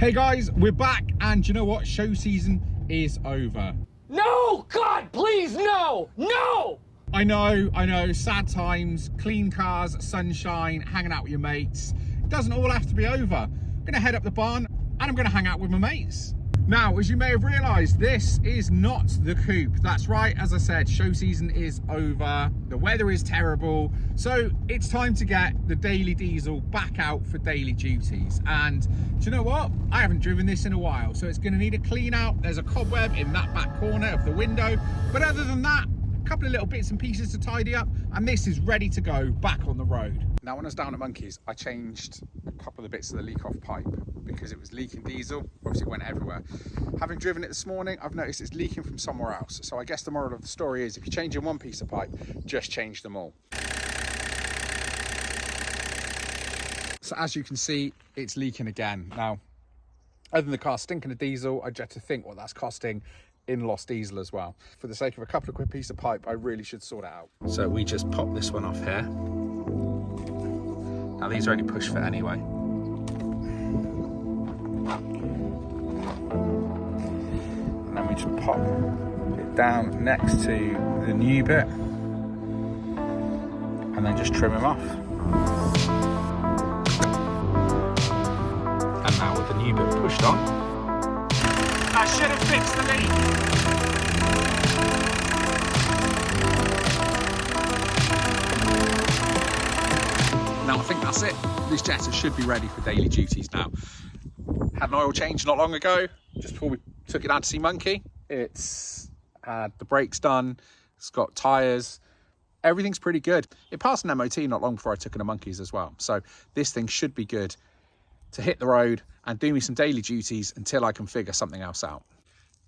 Hey guys, we're back, and you know what? Show season is over. No! God, please, no! No! I know, sad times, clean cars, sunshine, hanging out with your mates. It doesn't all have to be over. I'm gonna head up the barn and I'm gonna hang out with my mates. Now, as you may have realised, this is not the coupe. That's right, as I said, show season is over. The weather is terrible. So it's time to get the daily diesel back out for daily duties. And do you know what? I haven't driven this in a while, so it's gonna need a clean out. There's a cobweb in that back corner of the window. But other than that, a couple of little bits and pieces to tidy up, and this is ready to go back on the road. Now, when I was down at Monkeys, I changed a couple of the bits of the leak-off pipe because it was leaking diesel. Obviously, it went everywhere. Having driven it this morning, I've noticed it's leaking from somewhere else. So I guess the moral of the story is if you're changing one piece of pipe, just change them all. So as you can see, it's leaking again. Now, other than the car stinking of diesel, I dread to think what that's costing in lost diesel as well. For the sake of a couple of quid piece of pipe, I really should sort it out. So we just pop this one off here. Now these are only push fit anyway. And then we just pop it down next to the new bit and then just trim them off. And now with the new bit pushed on, I should have fixed the leak. Now I think that's it. This Jetta should be ready for daily duties now. Had an oil change not long ago, just before we took it out to see Monkey. It's had the brakes done, it's got tyres, everything's pretty good. It passed an MOT not long before I took it to Monkeys as well. So this thing should be good to hit the road and do me some daily duties until I can figure something else out.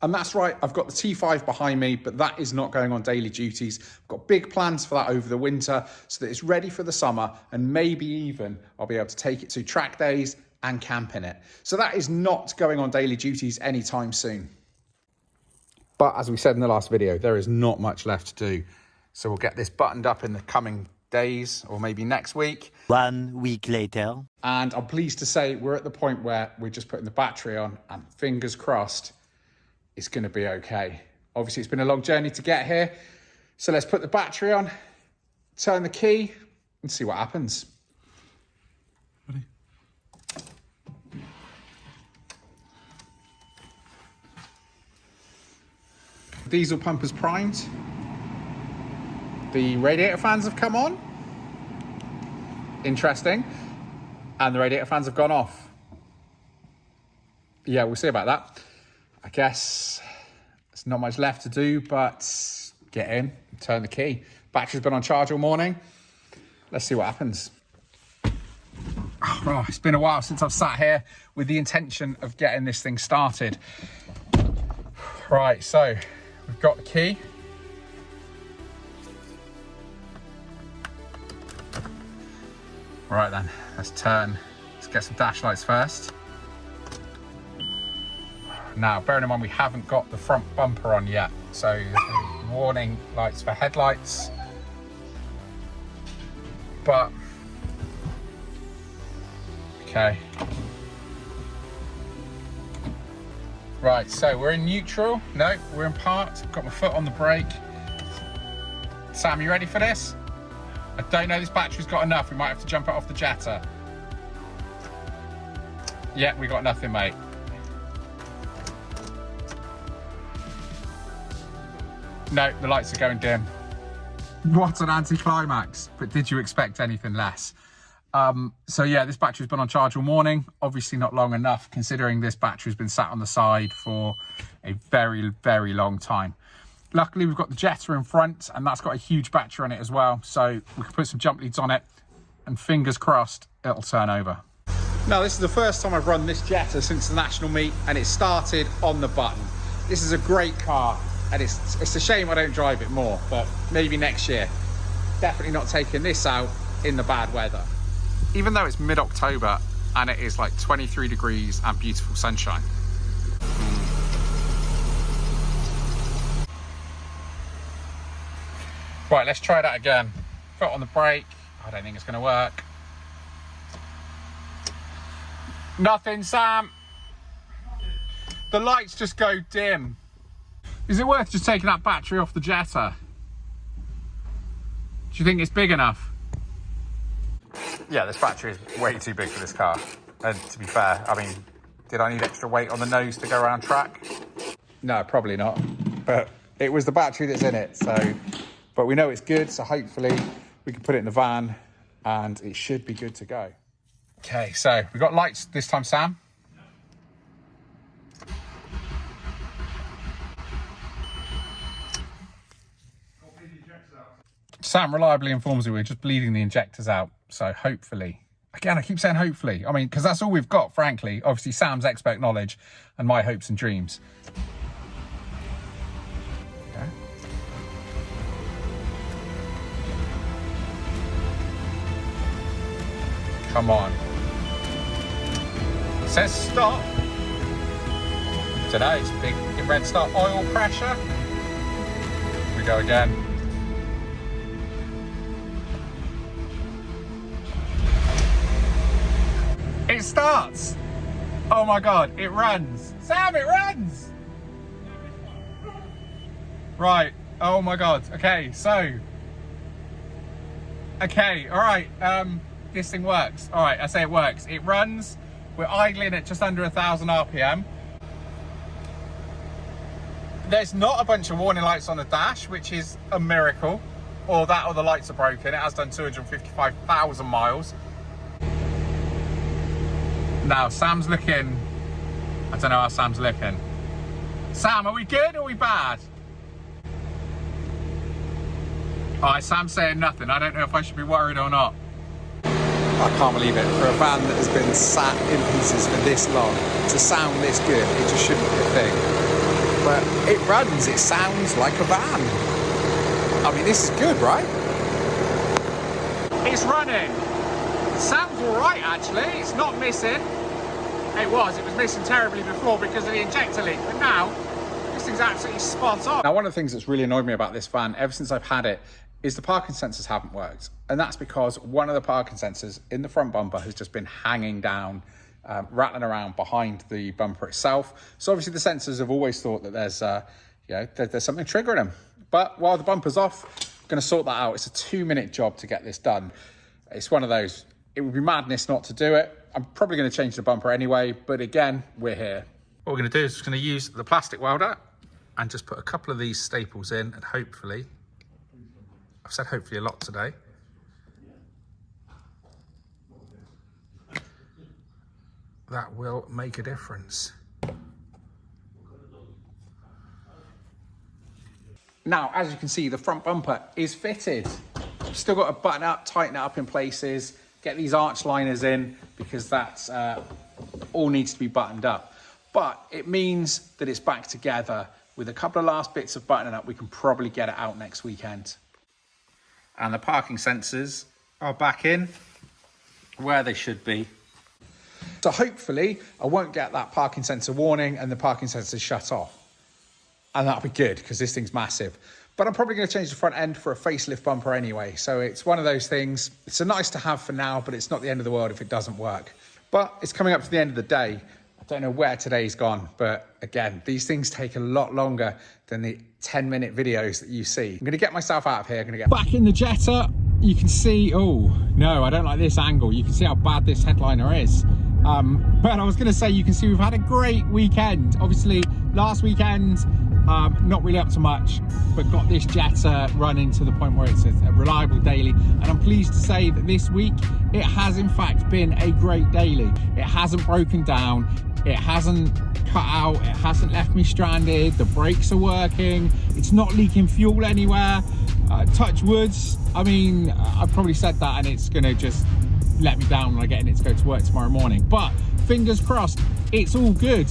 And that's right, I've got the T5 behind me, but that is not going on daily duties. I've got big plans for that over the winter so that it's ready for the summer, and maybe even I'll be able to take it to track days and camp in it. So that is not going on daily duties anytime soon. But as we said in the last video, there is not much left to do. So we'll get this buttoned up in the coming days or maybe next week. 1 week later. And I'm pleased to say we're at the point where we're just putting the battery on, and fingers crossed, it's going to be okay. Obviously, it's been a long journey to get here. So let's put the battery on, turn the key, and see what happens. Ready? Diesel pump is primed. The radiator fans have come on. Interesting. And the radiator fans have gone off. Yeah, we'll see about that. I guess there's not much left to do, but get in, turn the key. Battery's been on charge all morning. Let's see what happens. Oh, it's been a while since I've sat here with the intention of getting this thing started. Right, so we've got the key. Right then, let's get some dash lights first. Now, bearing in mind we haven't got the front bumper on yet, so warning lights for headlights. But, okay. Right, so we're in neutral. No, we're in park. Got my foot on the brake. Sam, you ready for this? I don't know this battery's got enough. We might have to jump it off the Jetta. Yeah, we got nothing, mate. No, the lights are going dim. What an anticlimax, but did you expect anything less? So yeah, this battery's been on charge all morning. Obviously not long enough, considering this battery's been sat on the side for a very, very long time. Luckily, we've got the Jetta in front, and that's got a huge battery on it as well. So we can put some jump leads on it, and fingers crossed, it'll turn over. Now, this is the first time I've run this Jetta since the national meet, and it started on the button. This is a great car. And it's a shame I don't drive it more, but maybe next year. Definitely not taking this out in the bad weather. Even though it's mid-October and it is like 23 degrees and beautiful sunshine. Right, let's try that again. Foot on the brake. I don't think it's going to work. Nothing, Sam. The lights just go dim. Is it worth just taking that battery off the Jetta? Do you think it's big enough? Yeah, this battery is way too big for this car. And to be fair, I mean, did I need extra weight on the nose to go around track? No, probably not. But it was the battery that's in it, so... But we know it's good, so hopefully we can put it in the van and it should be good to go. Okay, so we've got lights this time, Sam. Sam reliably informs me we're just bleeding the injectors out, so hopefully... Again, I keep saying hopefully. I mean, because that's all we've got, frankly. Obviously, Sam's expert knowledge and my hopes and dreams. Okay. Come on. It says stop. Today's big red start oil pressure. Here we go again. It starts. Oh my God, it runs. Sam, it runs. Right, oh my God. Okay, so. Okay, all right, this thing works. All right, I say it works. It runs, we're idling at just under 1,000 RPM. There's not a bunch of warning lights on the dash, which is a miracle. Or that or the lights are broken. It has done 255,000 miles. Now, Sam's looking... I don't know how Sam's looking. Sam, are we good or are we bad? Alright, Sam's saying nothing. I don't know if I should be worried or not. I can't believe it. For a van that has been sat in pieces for this long, to sound this good, it just shouldn't be a thing. But it runs, it sounds like a van. I mean, this is good, right? It's running. Sounds alright actually, it's not missing. It was missing terribly before because of the injector leak, but now this thing's absolutely spot on. Now, one of the things that's really annoyed me about this van ever since I've had it is the parking sensors haven't worked. And that's because one of the parking sensors in the front bumper has just been hanging down, rattling around behind the bumper itself. So obviously the sensors have always thought that there's, there's something triggering them. But while the bumper's off, I'm gonna sort that out. It's a 2-minute job to get this done. It's one of those, it would be madness not to do it. I'm probably going to change the bumper anyway, but again, we're here. What we're going to do is just going to use the plastic welder and just put a couple of these staples in, and hopefully, I've said hopefully a lot today, that will make a difference. Now, as you can see, the front bumper is fitted. Still got to button up, tighten it up in places, get these arch liners in, because that's all needs to be buttoned up. But it means that it's back together. With a couple of last bits of buttoning up, we can probably get it out next weekend. And the parking sensors are back in where they should be. So hopefully I won't get that parking sensor warning and the parking sensor shut off. And that'll be good because this thing's massive. But I'm probably going to change the front end for a facelift bumper anyway. So it's one of those things. It's a nice to have for now, but it's not the end of the world if it doesn't work. But it's coming up to the end of the day. I don't know where today's gone, but again, these things take a lot longer than the 10-minute videos that you see. I'm going to get myself out of here. I'm going to get back in the Jetta. You can see, oh no, I don't like this angle. You can see how bad this headliner is. But I was going to say, you can see we've had a great weekend. Obviously, last weekend, not really up to much, but got this Jetta running to the point where it's a reliable daily. And I'm pleased to say that this week, it has in fact been a great daily. It hasn't broken down. It hasn't cut out. It hasn't left me stranded. The brakes are working. It's not leaking fuel anywhere. Touch woods. I mean, I've probably said that and it's going to just let me down when I get in it to go to work tomorrow morning. But fingers crossed, it's all good.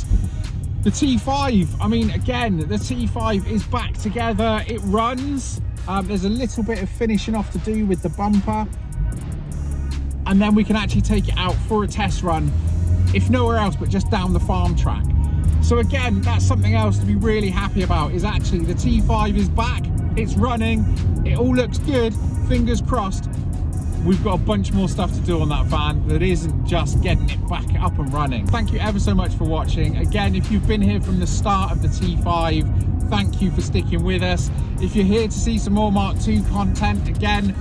The T5, I mean, again, the T5 is back together. It runs. There's a little bit of finishing off to do with the bumper. And then we can actually take it out for a test run, if nowhere else, but just down the farm track. So again, that's something else to be really happy about, is actually the T5 is back. It's running. It all looks good. Fingers crossed. we've got a bunch more stuff to do on that van that isn't just getting it back up and running. Thank you ever so much for watching. Again, if you've been here from the start of the T5, thank you for sticking with us. If you're here to see some more Mark II content, again,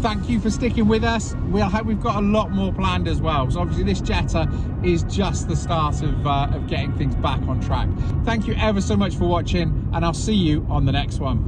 thank you for sticking with us. We've got a lot more planned as well. So obviously this Jetta is just the start of getting things back on track. Thank you ever so much for watching, and I'll see you on the next one.